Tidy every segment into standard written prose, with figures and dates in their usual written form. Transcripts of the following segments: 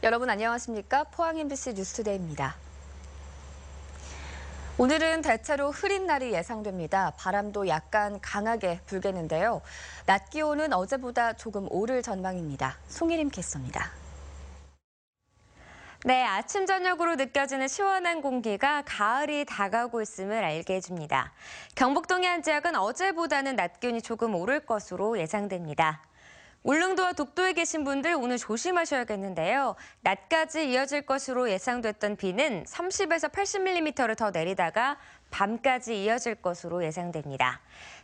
여러분 안녕하십니까? 포항 MBC 뉴스투데이입니다. 오늘은 대체로 흐린 날이 예상됩니다. 바람도 약간 강하게 불겠는데요. 낮 기온은 어제보다 조금 오를 전망입니다. 송일임 캐스터입니다. 네, 아침 저녁으로 느껴지는 시원한 공기가 가을이 다가오고 있음을 알게 해줍니다. 경북 동해안 지역은 어제보다는 낮 기온이 조금 오를 것으로 예상됩니다. 울릉도와 독도에 계신 분들 오늘 조심하셔야겠는데요. 낮까지 이어질 것으로 예상됐던 비는 30에서 80mm를 더 내리다가 밤까지 이어질 것으로 예상됩니다.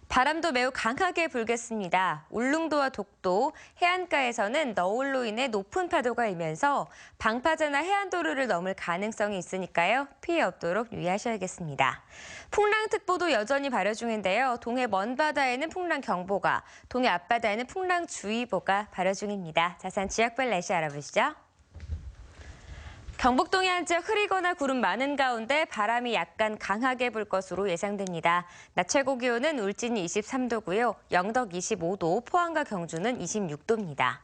바람도 매우 강하게 불겠습니다. 울릉도와 독도, 해안가에서는 너울로 인해 높은 파도가 일면서 방파제나 해안도로를 넘을 가능성이 있으니까요. 피해 없도록 유의하셔야겠습니다. 풍랑특보도 여전히 발효 중인데요. 동해 먼바다에는 풍랑경보가, 동해 앞바다에는 풍랑주의보가 발효 중입니다. 자세한 지역별 날씨 알아보시죠. 경북 동해안 지역 흐리거나 구름 많은 가운데 바람이 약간 강하게 불 것으로 예상됩니다. 낮 최고 기온은 울진이 23도고요. 영덕 25도, 포항과 경주는 26도입니다.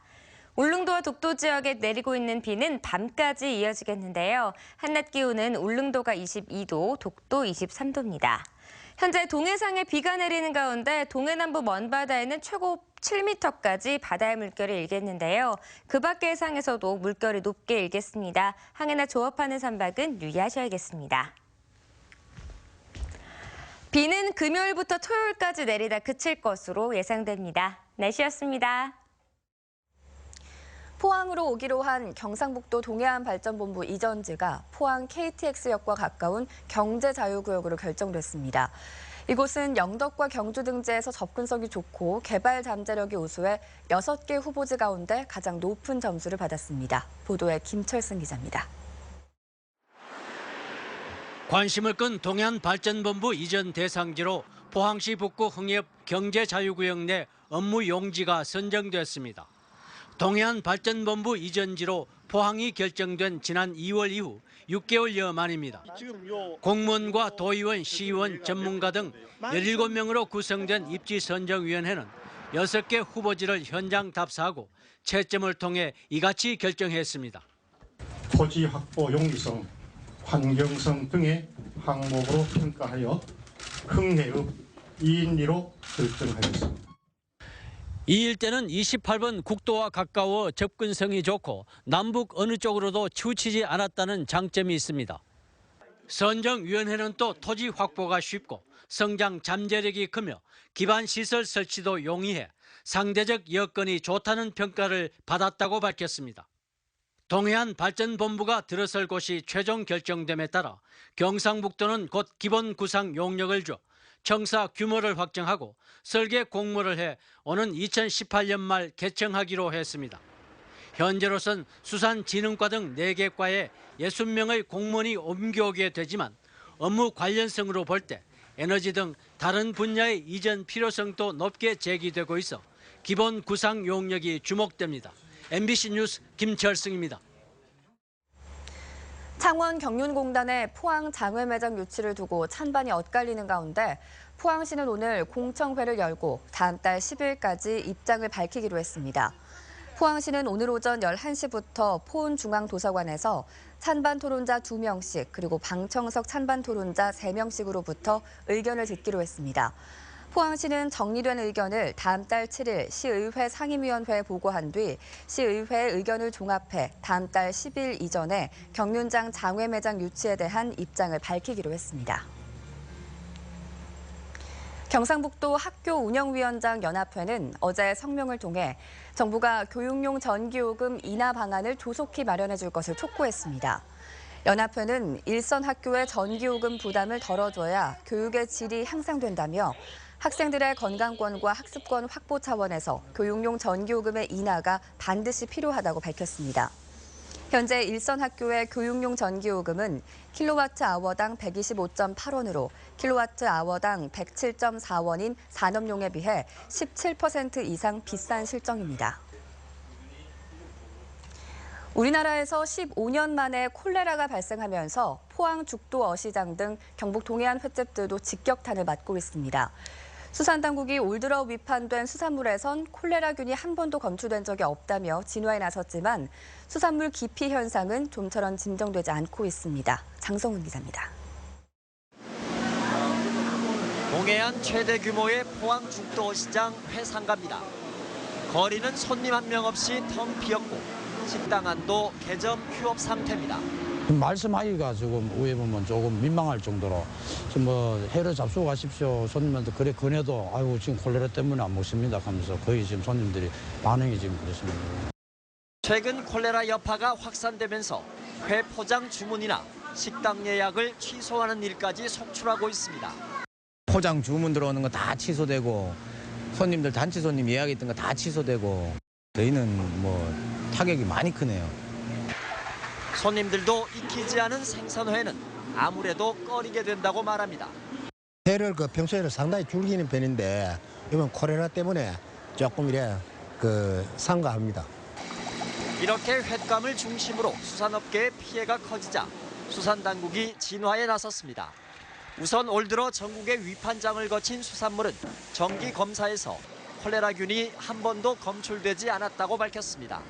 울릉도와 독도 지역에 내리고 있는 비는 밤까지 이어지겠는데요. 한낮 기온은 울릉도가 22도, 독도 23도입니다. 현재 동해상에 비가 내리는 가운데 동해 남부 먼바다에는 최고 7m까지 바다의 물결이 일겠는데요. 그 밖의 해상에서도 물결이 높게 일겠습니다. 항해나 조업하는 선박은 유의하셔야겠습니다. 비는 금요일부터 토요일까지 내리다 그칠 것으로 예상됩니다. 날씨였습니다. 포항으로 오기로 한 경상북도 동해안발전본부 이전지가 포항 KTX역과 가까운 경제자유구역으로 결정됐습니다. 이곳은 영덕과 경주 등지에서 접근성이 좋고 개발 잠재력이 우수해 6개 후보지 가운데 가장 높은 점수를 받았습니다. 보도에 김철승 기자입니다. 관심을 끈 동해안발전본부 이전 대상지로 포항시 북구 흥협 경제자유구역 내 업무 용지가 선정됐습니다. 동해안발전본부 이전지로 포항이 결정된 지난 2월 이후 6개월여 만입니다. 공무원과 도의원, 시의원, 전문가 등 17명으로 구성된 입지선정위원회는 6개 후보지를 현장 답사하고 채점을 통해 이같이 결정했습니다. 토지 확보 용이성, 환경성 등의 항목으로 평가하여 흥해읍 2인리로 결정하였습니다. 이 일대는 28번 국도와 가까워 접근성이 좋고 남북 어느 쪽으로도 치우치지 않았다는 장점이 있습니다. 선정위원회는 또 토지 확보가 쉽고 성장 잠재력이 크며 기반시설 설치도 용이해 상대적 여건이 좋다는 평가를 받았다고 밝혔습니다. 동해안발전본부가 들어설 곳이 최종 결정됨에 따라 경상북도는 곧 기본 구상 용역을 줘 청사 규모를 확정하고 설계 공모를 해 오는 2018년 말 개청하기로 했습니다. 현재로선 수산진흥과 등 4개 과에 60명의 공무원이 옮겨오게 되지만 업무 관련성으로 볼 때 에너지 등 다른 분야의 이전 필요성도 높게 제기되고 있어 기본 구상 용역이 주목됩니다. MBC 뉴스 김철승입니다. 창원 경륜공단의 포항 장외 매장 유치를 두고 찬반이 엇갈리는 가운데 포항시는 오늘 공청회를 열고 다음 달 10일까지 입장을 밝히기로 했습니다. 포항시는 오늘 오전 11시부터 포은중앙도서관에서 찬반 토론자 2명씩 그리고 방청석 찬반 토론자 3명씩으로부터 의견을 듣기로 했습니다. 포항시는 정리된 의견을 다음 달 7일 시의회 상임위원회에 보고한 뒤 시의회의 의견을 종합해 다음 달 10일 이전에 경륜장 장외 매장 유치에 대한 입장을 밝히기로 했습니다. 경상북도 학교운영위원장 연합회는 어제 성명을 통해 정부가 교육용 전기요금 인하 방안을 조속히 마련해 줄 것을 촉구했습니다. 연합회는 일선 학교의 전기요금 부담을 덜어줘야 교육의 질이 향상된다며 학생들의 건강권과 학습권 확보 차원에서 교육용 전기요금의 인하가 반드시 필요하다고 밝혔습니다. 현재 일선 학교의 교육용 전기요금은 킬로와트아워당 125.8원으로 킬로와트아워당 107.4원인 산업용에 비해 17% 이상 비싼 실정입니다. 우리나라에서 15년 만에 콜레라가 발생하면서 포항 죽도 어시장 등 경북 동해안 횟집들도 직격탄을 맞고 있습니다. 수산당국이 올 들어 위판된 수산물에선 콜레라균이 한 번도 검출된 적이 없다며 진화에 나섰지만 수산물 기피 현상은 좀처럼 진정되지 않고 있습니다. 장성훈 기자입니다. 동해안 최대 규모의 포항 죽도시장 회상가입니다. 거리는 손님 한 명 없이 텅 비었고 식당 안도 개점 휴업 상태입니다. 말씀하기가 조금 위에 보면 조금 민망할 정도로 뭐 회를 잡수고 가십시오. 손님한테 그래 권해도 아이고 지금 콜레라 때문에 안 먹습니다 하면서 거의 지금 손님들이 반응이 지금 그렇습니다. 최근 콜레라 여파가 확산되면서 회 포장 주문이나 식당 예약을 취소하는 일까지 속출하고 있습니다. 포장 주문 들어오는 거 다 취소되고 손님들 단체 손님 예약했던 거 다 취소되고 저희는 뭐 타격이 많이 크네요. 손님들도 익히지 않은 생선회는 아무래도 꺼리게 된다고 말합니다. 회를 평소에는 상당히 줄기는 편인데 이번 코로나 때문에 조금 이래 삼가합니다. 이렇게 횟감을 중심으로 수산업계의 피해가 커지자 수산당국이 진화에 나섰습니다. 우선 올 들어 전국의 위판장을 거친 수산물은 정기 검사에서 콜레라균이 한 번도 검출되지 않았다고 밝혔습니다.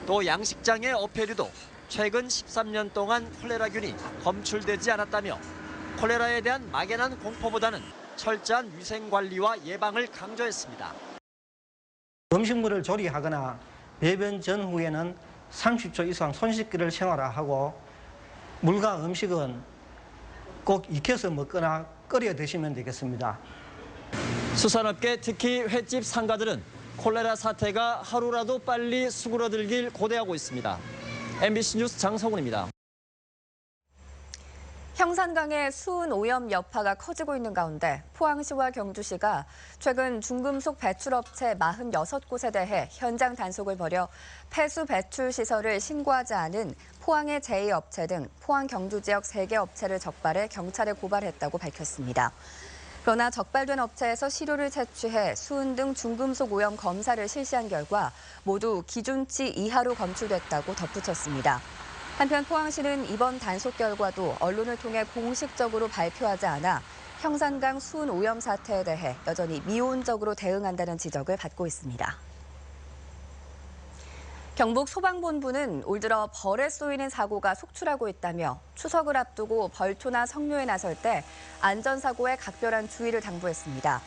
또 양식장의 어패류도 최근 13년 동안 콜레라균이 검출되지 않았다며 콜레라에 대한 막연한 공포보다는 철저한 위생관리와 예방을 강조했습니다. 음식물을 조리하거나 배변 전후에는 30초 이상 손 씻기를 생활화하고 물과 음식은 꼭 익혀서 먹거나 끓여 드시면 되겠습니다. 수산업계 특히 횟집 상가들은 콜레라 사태가 하루라도 빨리 수그러들길 고대하고 있습니다. MBC 뉴스 장성훈입니다. 형산강의 수은 오염 여파가 커지고 있는 가운데 포항시와 경주시가 최근 중금속 배출업체 46곳에 대해 현장 단속을 벌여 폐수 배출 시설을 신고하지 않은 포항의 제2업체 등 포항 경주 지역 3개 업체를 적발해 경찰에 고발했다고 밝혔습니다. 그러나 적발된 업체에서 시료를 채취해 수은 등 중금속 오염 검사를 실시한 결과 모두 기준치 이하로 검출됐다고 덧붙였습니다. 한편 포항시는 이번 단속 결과도 언론을 통해 공식적으로 발표하지 않아 형산강 수은 오염 사태에 대해 여전히 미온적으로 대응한다는 지적을 받고 있습니다. 경북 소방본부는 올 들어 벌에 쏘이는 사고가 속출하고 있다며 추석을 앞두고 벌초나 성묘에 나설 때 안전사고에 각별한 주의를 당부했습니다.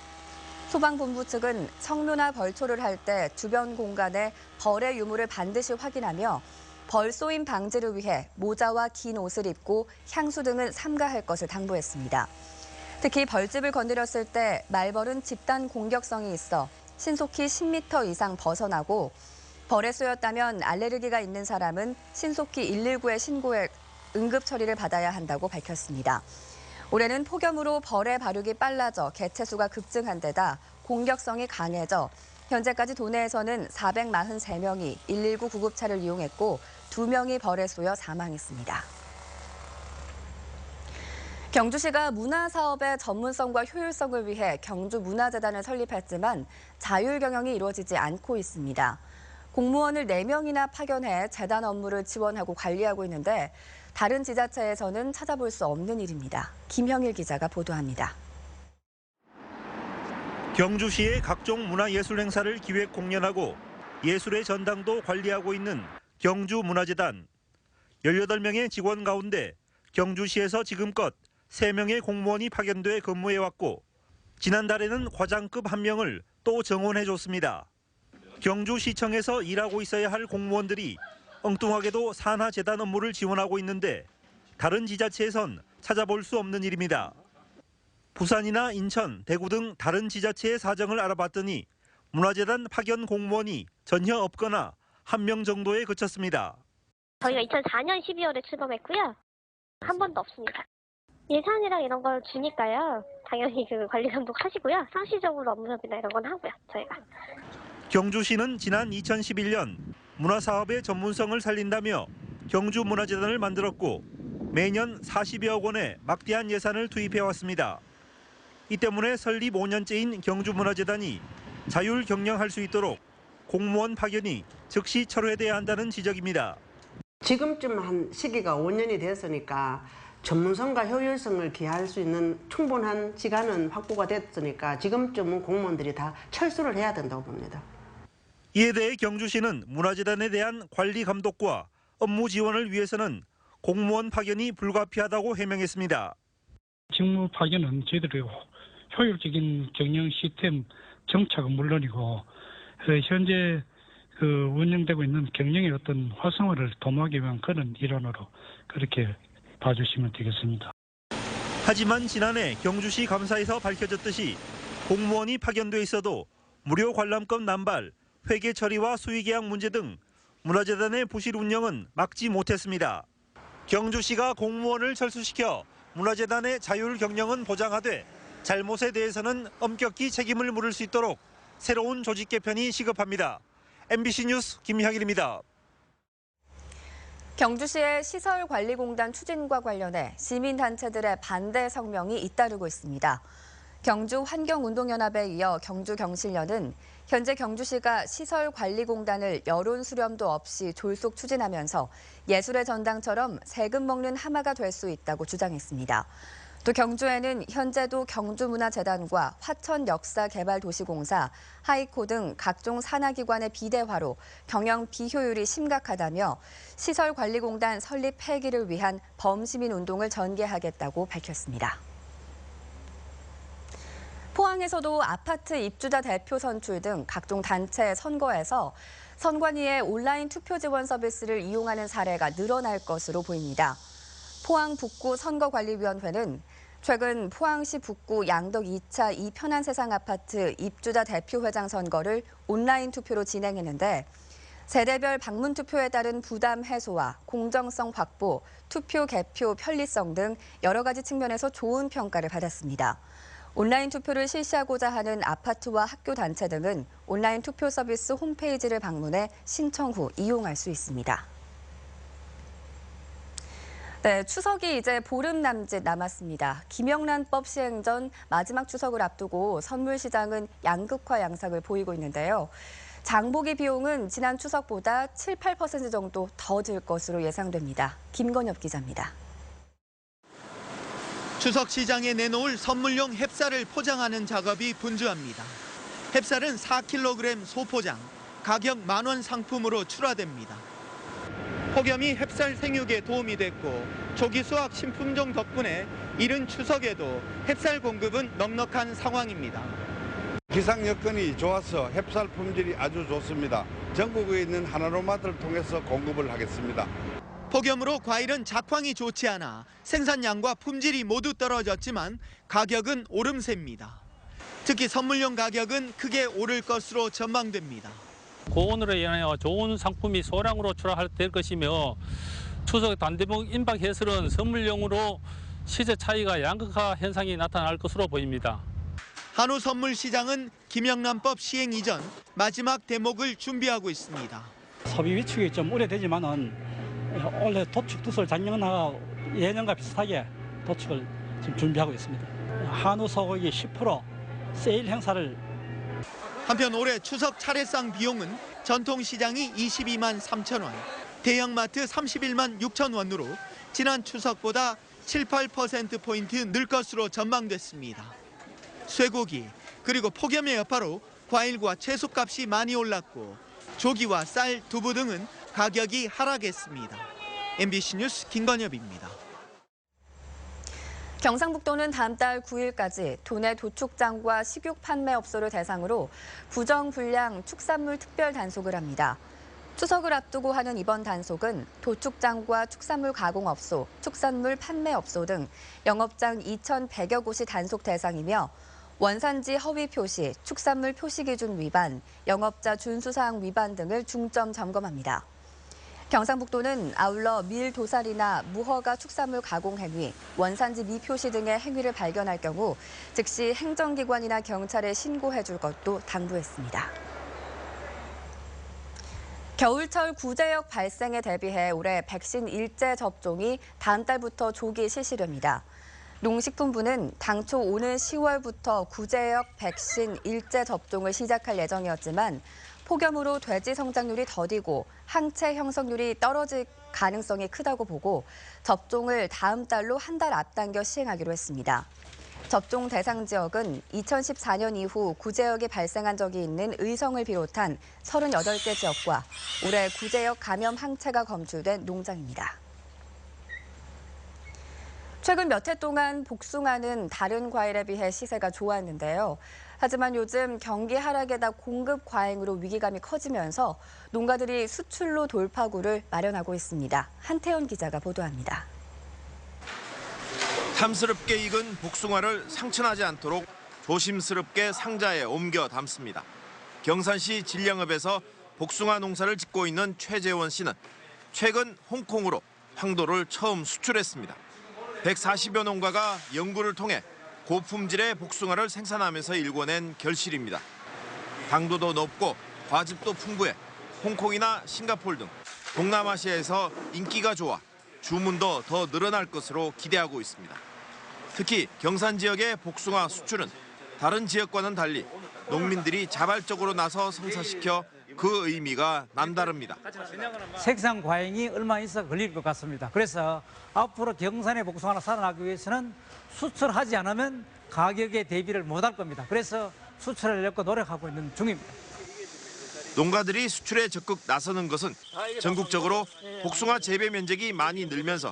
소방본부 측은 성묘나 벌초를 할 때 주변 공간에 벌의 유무를 반드시 확인하며 벌 쏘임 방지를 위해 모자와 긴 옷을 입고 향수 등은 삼가할 것을 당부했습니다. 특히 벌집을 건드렸을 때 말벌은 집단 공격성이 있어 신속히 10m 이상 벗어나고 벌에 쏘였다면 알레르기가 있는 사람은 신속히 119에 신고해 응급 처리를 받아야 한다고 밝혔습니다. 올해는 폭염으로 벌의 발육이 빨라져 개체수가 급증한 데다 공격성이 강해져 현재까지 도내에서는 443명이 119 구급차를 이용했고 2명이 벌에 쏘여 사망했습니다. 경주시가 문화사업의 전문성과 효율성을 위해 경주문화재단을 설립했지만 자율 경영이 이루어지지 않고 있습니다. 공무원을 4명이나 파견해 재단 업무를 지원하고 관리하고 있는데 다른 지자체에서는 찾아볼 수 없는 일입니다. 김형일 기자가 보도합니다. 경주시의 각종 문화예술 행사를 기획 공연하고 예술의 전당도 관리하고 있는 경주문화재단. 18명의 직원 가운데 경주시에서 지금껏 3명의 공무원이 파견돼 근무해왔고 지난달에는 과장급 1명을 또 정원해줬습니다. 경주시청에서 일하고 있어야 할 공무원들이 엉뚱하게도 산하재단 업무를 지원하고 있는데 다른 지자체에선 찾아볼 수 없는 일입니다. 부산이나 인천, 대구 등 다른 지자체의 사정을 알아봤더니 문화재단 파견 공무원이 전혀 없거나 1명 정도에 그쳤습니다. 저희가 2004년 12월에 출범했고요. 한 번도 없습니다. 예산이랑 이런 걸 주니까요. 당연히 그 관리 감독 하시고요. 상시적으로 업무 협의나 이런 건 하고요. 저희가. 경주시는 지난 2011년 문화사업의 전문성을 살린다며 경주문화재단을 만들었고 매년 40여억 원의 막대한 예산을 투입해왔습니다. 이 때문에 설립 5년째인 경주문화재단이 자율 경영할 수 있도록 공무원 파견이 즉시 철회돼야 한다는 지적입니다. 지금쯤 한 시기가 5년이 됐으니까 전문성과 효율성을 기할 수 있는 충분한 시간은 확보가 됐으니까 지금쯤은 공무원들이 다 철수를 해야 된다고 봅니다. 이에 대해 경주시는 문화재단에 대한 관리 감독과 업무 지원을 위해서는 공무원 파견이 불가피하다고 해명했습니다. 직무 파견은 저희들의 효율적인 경영 시스템 정착은 물론이고 현재 운영되고 있는 경영의 어떤 활성화를 도모하기 위한 그런 일환으로 그렇게 봐주시면 되겠습니다. 하지만 지난해 경주시 감사에서 밝혀졌듯이 공무원이 파견돼 있어도 무료 관람권 남발, 회계 처리와 수의계약 문제 등 문화재단의 부실 운영은 막지 못했습니다. 경주시가 공무원을 철수시켜 문화재단의 자율 경영은 보장하되 잘못에 대해서는 엄격히 책임을 물을 수 있도록 새로운 조직 개편이 시급합니다. MBC 뉴스 김향일입니다. 경주시의 시설관리공단 추진과 관련해 시민단체들의 반대 성명이 잇따르고 있습니다. 경주환경운동연합에 이어 경주경실련은 현재 경주시가 시설관리공단을 여론 수렴도 없이 졸속 추진하면서 예술의 전당처럼 세금 먹는 하마가 될 수 있다고 주장했습니다. 또 경주에는 현재도 경주문화재단과 화천역사개발도시공사, 하이코 등 각종 산하기관의 비대화로 경영 비효율이 심각하다며 시설관리공단 설립 폐기를 위한 범시민운동을 전개하겠다고 밝혔습니다. 포항에서도 아파트 입주자 대표 선출 등 각종 단체 선거에서 선관위의 온라인 투표 지원 서비스를 이용하는 사례가 늘어날 것으로 보입니다. 포항 북구 선거관리위원회는 최근 포항시 북구 양덕 2차 이편한세상 아파트 입주자 대표회장 선거를 온라인 투표로 진행했는데 세대별 방문 투표에 따른 부담 해소와 공정성 확보, 투표 개표 편리성 등 여러 가지 측면에서 좋은 평가를 받았습니다. 온라인 투표를 실시하고자 하는 아파트와 학교 단체 등은 온라인 투표 서비스 홈페이지를 방문해 신청 후 이용할 수 있습니다. 네, 추석이 이제 보름 남짓 남았습니다. 김영란법 시행 전 마지막 추석을 앞두고 선물 시장은 양극화 양상을 보이고 있는데요. 장보기 비용은 지난 추석보다 7, 8% 정도 더 들 것으로 예상됩니다. 김건엽 기자입니다. 추석 시장에 내놓을 선물용 햅쌀을 포장하는 작업이 분주합니다. 햅쌀은 4kg 소포장, 가격 10,000원 상품으로 출하됩니다. 폭염이 햅쌀 생육에 도움이 됐고 조기 수확 신품종 덕분에 이른 추석에도 햅쌀 공급은 넉넉한 상황입니다. 기상 여건이 좋아서 햅쌀 품질이 아주 좋습니다. 전국에 있는 하나로마트를 통해서 공급을 하겠습니다. 폭염으로 과일은 작황이 좋지 않아 생산량과 품질이 모두 떨어졌지만 가격은 오름세입니다. 특히 선물용 가격은 크게 오를 것으로 전망됩니다. 고온으로 인하여 좋은 상품이 소량으로 출하될 것이며 추석 단대목 임박해서는 선물용으로 시세 차이가 양극화 현상이 나타날 것으로 보입니다. 한우 선물 시장은 김영란법 시행 이전 마지막 대목을 준비하고 있습니다. 소비 위축이 좀 오래되지만은 원래 도축 두술 작년과 예년과 비슷하게 도축을 지금 준비하고 있습니다. 한우 소고기 10% 세일 행사를. 한편 올해 추석 차례상 비용은 전통시장이 22만 3천 원, 대형마트 31만 6천 원으로 지난 추석보다 7, 8%포인트 늘 것으로 전망됐습니다. 쇠고기 그리고 폭염의 여파로 과일과 채소값이 많이 올랐고 조기와 쌀, 두부 등은 가격이 하락했습니다. MBC 뉴스 김건엽입니다. 경상북도는 다음 달 9일까지 도내 도축장과 식육 판매업소를 대상으로 부정불량 축산물 특별 단속을 합니다. 추석을 앞두고 하는 이번 단속은 도축장과 축산물 가공업소, 축산물 판매업소 등 영업장 2,100여 곳이 단속 대상이며 원산지 허위 표시, 축산물 표시 기준 위반, 영업자 준수사항 위반 등을 중점 점검합니다. 경상북도는 아울러 밀도살이나 무허가 축산물 가공 행위, 원산지 미표시 등의 행위를 발견할 경우 즉시 행정기관이나 경찰에 신고해 줄 것도 당부했습니다. 겨울철 구제역 발생에 대비해 올해 백신 일제 접종이 다음 달부터 조기 실시됩니다. 농식품부는 당초 오는 10월부터 구제역 백신 일제 접종을 시작할 예정이었지만 폭염으로 돼지 성장률이 더디고 항체 형성률이 떨어질 가능성이 크다고 보고 접종을 다음 달로 한 달 앞당겨 시행하기로 했습니다. 접종 대상 지역은 2014년 이후 구제역이 발생한 적이 있는 의성을 비롯한 38개 지역과 올해 구제역 감염 항체가 검출된 농장입니다. 최근 몇 해 동안 복숭아는 다른 과일에 비해 시세가 좋았는데요. 하지만 요즘 경기 하락에다 공급 과잉으로 위기감이 커지면서 농가들이 수출로 돌파구를 마련하고 있습니다. 한태현 기자가 보도합니다. 탐스럽게 익은 복숭아를 상처나지 않도록 조심스럽게 상자에 옮겨 담습니다. 경산시 진량읍에서 복숭아 농사를 짓고 있는 최재원 씨는 최근 홍콩으로 황도를 처음 수출했습니다. 140여 농가가 연구를 통해 고품질의 복숭아를 생산하면서 일궈낸 결실입니다. 당도도 높고 과즙도 풍부해 홍콩이나 싱가포르 등 동남아시아에서 인기가 좋아 주문도 더 늘어날 것으로 기대하고 있습니다. 특히 경산 지역의 복숭아 수출은 다른 지역과는 달리 농민들이 자발적으로 나서 성사시켜 그 의미가 남다릅니다. 생산 과잉이 얼마 있어 걸릴 것 같습니다. 그래서 앞으로 경산의 복숭아가 살아나기 위해서는 수출하지 않으면 가격에 대비를 못할 겁니다. 그래서 수출하려고 노력하고 있는 중입니다. 농가들이 수출에 적극 나서는 것은 전국적으로 복숭아 재배 면적이 많이 늘면서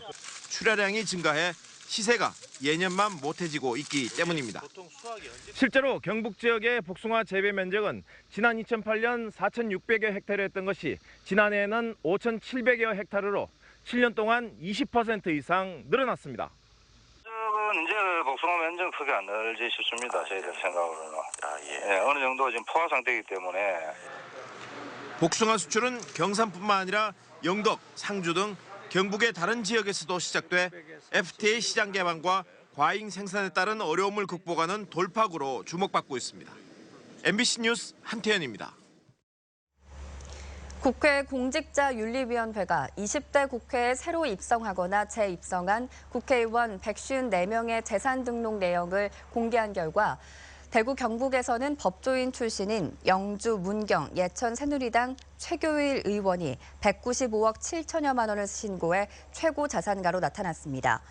출하량이 증가해 시세가 예년만 못해지고 있기 때문입니다. 실제로 경북 지역의 복숭아 재배 면적은 지난 2008년 4,600여 헥타르였던 것이 지난해에는 5,700여 헥타르로 7년 동안 20% 이상 늘어났습니다. 이제 복숭아 면적 크게 안 늘지 싶습니다. 저희들 생각으로는. 예, 어느 정도 지금 포화 상태이기 때문에. 복숭아 수출은 경산뿐만 아니라 영덕, 상주 등 경북의 다른 지역에서도 시작돼 FTA 시장 개방과 과잉 생산에 따른 어려움을 극복하는 돌파구로 주목받고 있습니다. MBC 뉴스 한태현입니다. 국회 공직자윤리위원회가 20대 국회에 새로 입성하거나 재입성한 국회의원 154명의 재산 등록 내역을 공개한 결과 대구 경북에서는 법조인 출신인 영주 문경 예천 새누리당 최교일 의원이 195억 7천여만 원을 신고해 최고 자산가로 나타났습니다.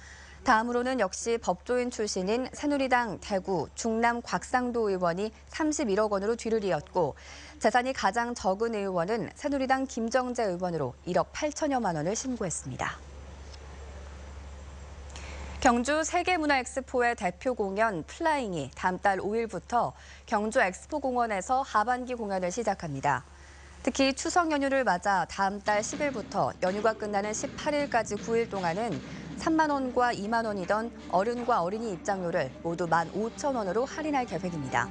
다음으로는 역시 법조인 출신인 새누리당 대구 중남 곽상도 의원이 31억 원으로 뒤를 이었고 재산이 가장 적은 의원은 새누리당 김정재 의원으로 1억 8천여만 원을 신고했습니다. 경주 세계문화엑스포의 대표 공연 플라잉이 다음 달 5일부터 경주 엑스포공원에서 하반기 공연을 시작합니다. 특히 추석 연휴를 맞아 다음 달 10일부터 연휴가 끝나는 18일까지 9일 동안은 3만 원과 2만 원이던 어른과 어린이 입장료를 모두 15,000원으로 할인할 계획입니다.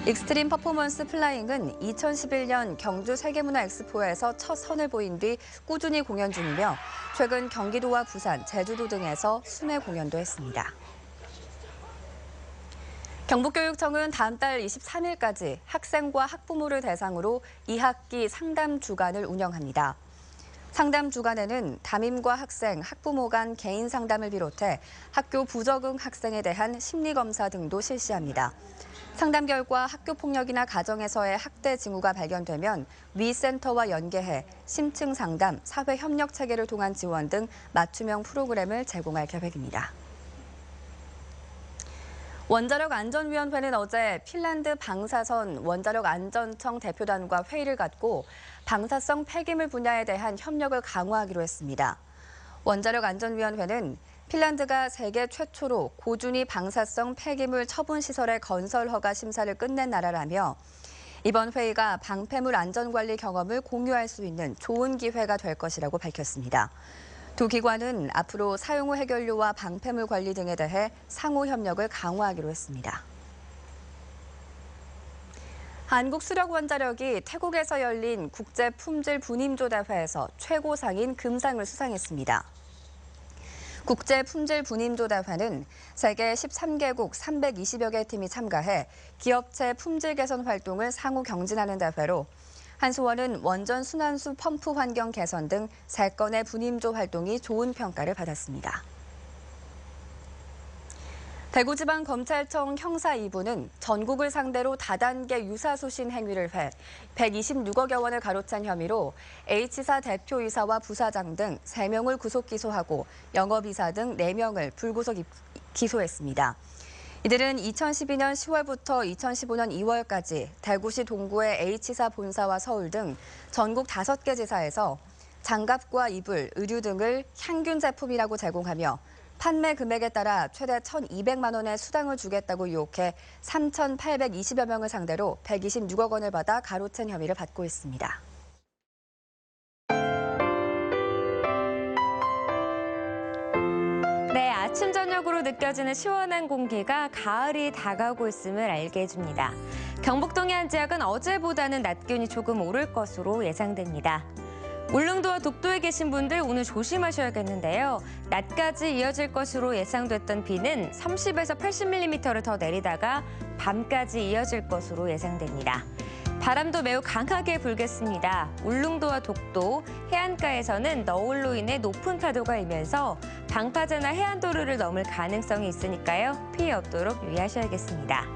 익스트림 퍼포먼스 플라잉은 2011년 경주 세계문화엑스포에서 첫 선을 보인 뒤 꾸준히 공연 중이며 최근 경기도와 부산, 제주도 등에서 순회 공연도 했습니다. 경북교육청은 다음 달 23일까지 학생과 학부모를 대상으로 2학기 상담 주간을 운영합니다. 상담 주간에는 담임과 학생, 학부모 간 개인 상담을 비롯해 학교 부적응 학생에 대한 심리검사 등도 실시합니다. 상담 결과 학교 폭력이나 가정에서의 학대 징후가 발견되면 위 센터와 연계해 심층 상담, 사회 협력 체계를 통한 지원 등 맞춤형 프로그램을 제공할 계획입니다. 원자력 안전위원회는 어제 핀란드 방사선 원자력 안전청 대표단과 회의를 갖고 방사성 폐기물 분야에 대한 협력을 강화하기로 했습니다. 원자력 안전위원회는 핀란드가 세계 최초로 고준위 방사성 폐기물 처분 시설의 건설 허가 심사를 끝낸 나라라며 이번 회의가 방패물 안전관리 경험을 공유할 수 있는 좋은 기회가 될 것이라고 밝혔습니다. 두 기관은 앞으로 사용 후 해결료와 방패물 관리 등에 대해 상호 협력을 강화하기로 했습니다. 한국수력원자력이 태국에서 열린 국제품질분임조대회에서 최고상인 금상을 수상했습니다. 국제품질분임조대회는 세계 13개국 320여 개 팀이 참가해 기업체 품질 개선 활동을 상호 경진하는 대회로 한수원은 원전 순환수 펌프 환경 개선 등 3건의 분임조 활동이 좋은 평가를 받았습니다. 대구지방검찰청 형사 2부는 전국을 상대로 다단계 유사수신 행위를 해 126억여 원을 가로챈 혐의로 H사 대표이사와 부사장 등 3명을 구속 기소하고 영업이사 등 4명을 불구속 기소했습니다. 이들은 2012년 10월부터 2015년 2월까지 대구시 동구의 H사 본사와 서울 등 전국 5개 지사에서 장갑과 이불, 의류 등을 향균 제품이라고 제공하며 판매 금액에 따라 최대 1,200만 원의 수당을 주겠다고 유혹해 3,820여 명을 상대로 126억 원을 받아 가로챈 혐의를 받고 있습니다. 네, 아침 저녁으로 느껴지는 시원한 공기가 가을이 다가오고 있음을 알게 해줍니다. 경북동의 한 지역은 어제보다는 낮 기온이 조금 오를 것으로 예상됩니다. 울릉도와 독도에 계신 분들 오늘 조심하셔야겠는데요. 낮까지 이어질 것으로 예상됐던 비는 30에서 80mm를 더 내리다가 밤까지 이어질 것으로 예상됩니다. 바람도 매우 강하게 불겠습니다. 울릉도와 독도, 해안가에서는 너울로 인해 높은 파도가 일면서 방파제나 해안도로를 넘을 가능성이 있으니까요. 피해 없도록 유의하셔야겠습니다.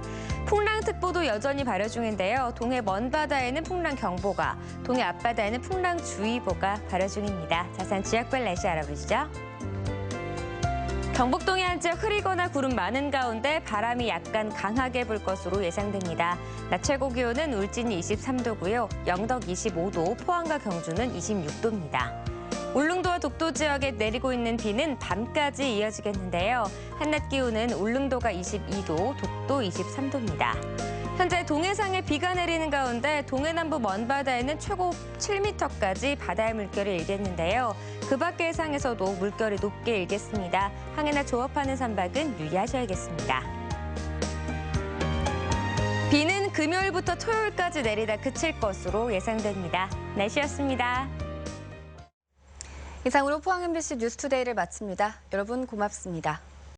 풍랑특보도 여전히 발효 중인데요. 동해 먼바다에는 풍랑경보가, 동해 앞바다에는 풍랑주의보가 발효 중입니다. 자세한 지역별 날씨 알아보시죠. 경북동해 한 지역 흐리거나 구름 많은 가운데 바람이 약간 강하게 불 것으로 예상됩니다. 낮 최고 기온은 울진이 23도고요. 영덕 25도, 포항과 경주는 26도입니다. 울릉도와 독도 지역에 내리고 있는 비는 밤까지 이어지겠는데요. 한낮 기온은 울릉도가 22도, 독도 23도입니다. 현재 동해상에 비가 내리는 가운데 동해 남부 먼바다에는 최고 7m까지 바다의 물결이 일겠는데요. 그 밖의 해상에서도 물결이 높게 일겠습니다. 항해나 조업하는 선박은 유의하셔야겠습니다. 비는 금요일부터 토요일까지 내리다 그칠 것으로 예상됩니다. 날씨였습니다. 이상으로 포항 MBC 뉴스투데이를 마칩니다. 여러분 고맙습니다.